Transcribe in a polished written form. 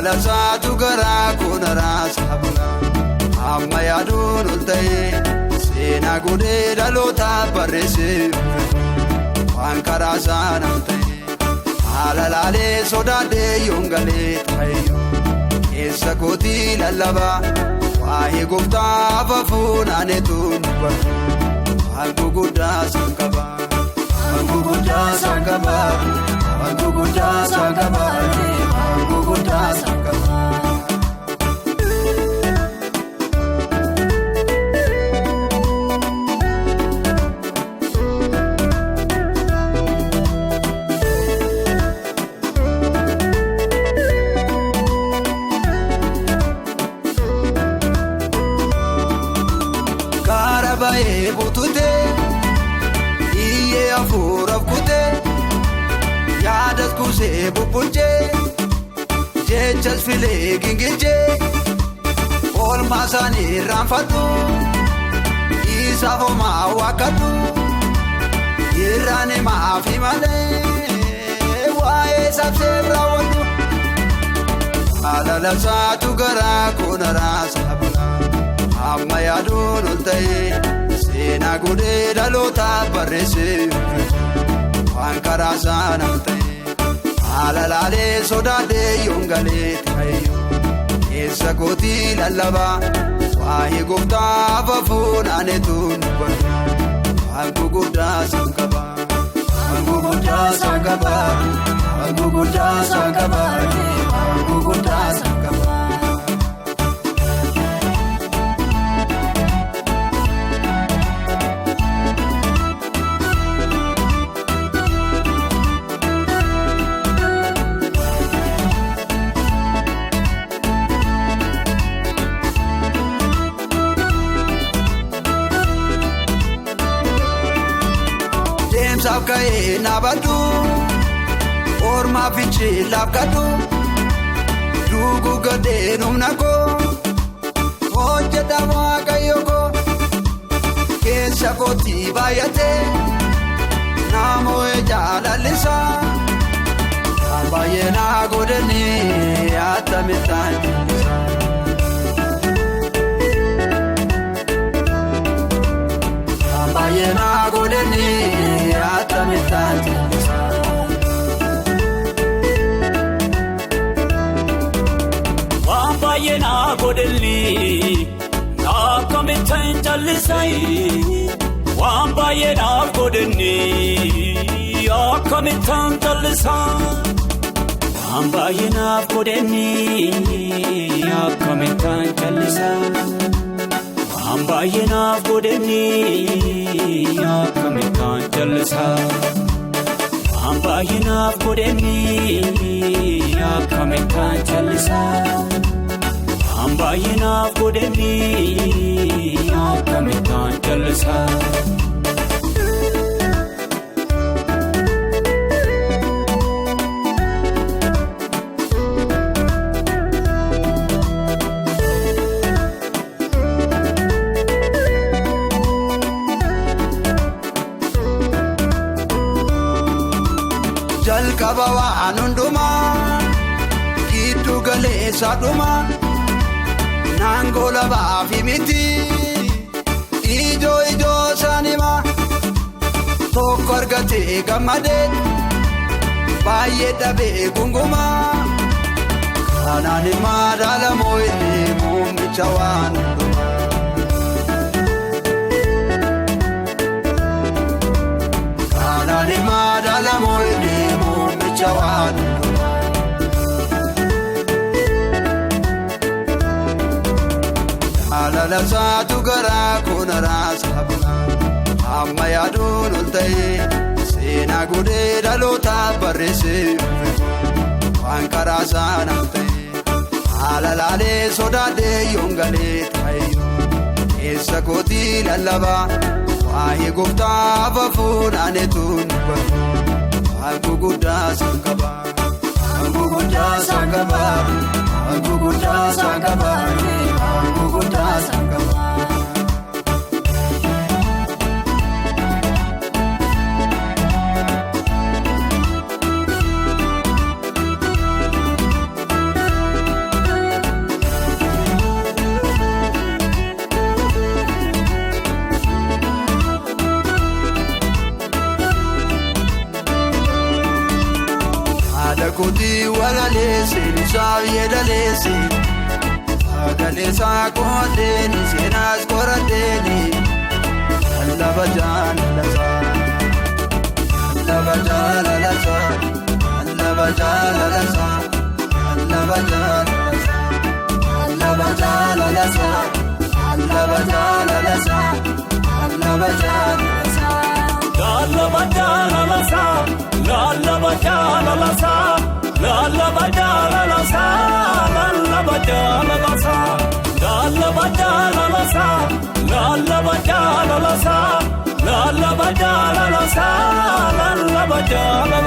Alala saatu garaa koonaa saabula amma yaaduun ol ta'ee seenaa godhee dhaloota barreessee waan karaa saanaan ta'ee haalalaalee sodaadhee yoongalee ta'eyyuu keessa kootii lallabaa waa'ee gooftaa afafuun aaneetuun dubbatu waan guguddaa isaan qaba waan guguddaa isaan qaba waan guguddaa isaan qaba waan guguddaa isaan qaba. Baay'ee buututee iyyee hafuuraaf kutee yaadas kuusee bubbulchee jechas filee gingilchee oolmaa isaanii irraanfatu isaaf homaa waakkatu irraan maafi malee waa'ee sabsee raawwatu alala saatu garaa koonaa saabula amma yaaduun ol ta'ee seenaa godhee dhaloota barreessee waan karaa saanaan ta'ee haalalaalee sodaadhee yoongalee ta'eyyuu keessa kootii lallabaa waa'ee gooftaa afafuun aaneetuun dubbatu waan guguddaa isaan qaba waan guguddaa isaan qaba waan guguddaa isaan qaba waan guguddaa isaan qaba. Deemsaaf ka'ee naabadhu ormaa fiichee laafkadhu duugu gadhee numna koo hojjeta waaqayyo koo keessa kootii baay'atee namoota jaalallisaa baay'ee naa godhanii atamittaan baay'ee naa godhanii atamittaan waan baay'ee naa godhanii atamittaan jallisanii waan baay'ee naa godhanii atamittaan jallisaa waan baay'ee naa godhanii atamittaan jallisaa. Waan baay'ee naaf godhanii akamittaan jallisaa waan baay'ee naaf godhanii akamittaan jallisaa waan baay'ee naaf godhanii akamittaan jallisaa. Jalqaba waan hundumaa giddu galeessa dhumaa naangoo labaafi miti ijoo saanimaa tokko argatee gammadee baay'ee dhabee gungumaa kanaan madaalamoo inni muummicha waan hundumaa kanaan madaalamoo inni jawaan alala saatu garaa koonaa saabula amma yaaduun ol ta'ee seenaa godhee dhaloota barreessee waan karaa saanaan ta'ee haalalaalee sodaadhee yoongalee ta'eyyuu keessa kootii lallabaa waa'ee gooftaa afafuun aaneetuun dubbatu waan guguddaa isaan qaba waan guguddaa isaan qaba waan guguddaa isaan qaba waan guguddaa isaan qaba. seenusaaf yeedaleesse sagaleessaa kooddeeni seenaas qoraddeeni lallaba jaalalasaa lallaba jaalalasaa lallaba jaalalasaa lallaba jaalalasaa lallaba jaalalasaa lallaba jaalalasaa lallaba jaalalasaa lallaba jaalalasaa lallaba jaalalasaa lallaba jaalalasaa lallaba jaalalasaa lallaba jaalalasaa lallaba jaalalasaa lallaba jaalalasaa lallaba jaalalasaa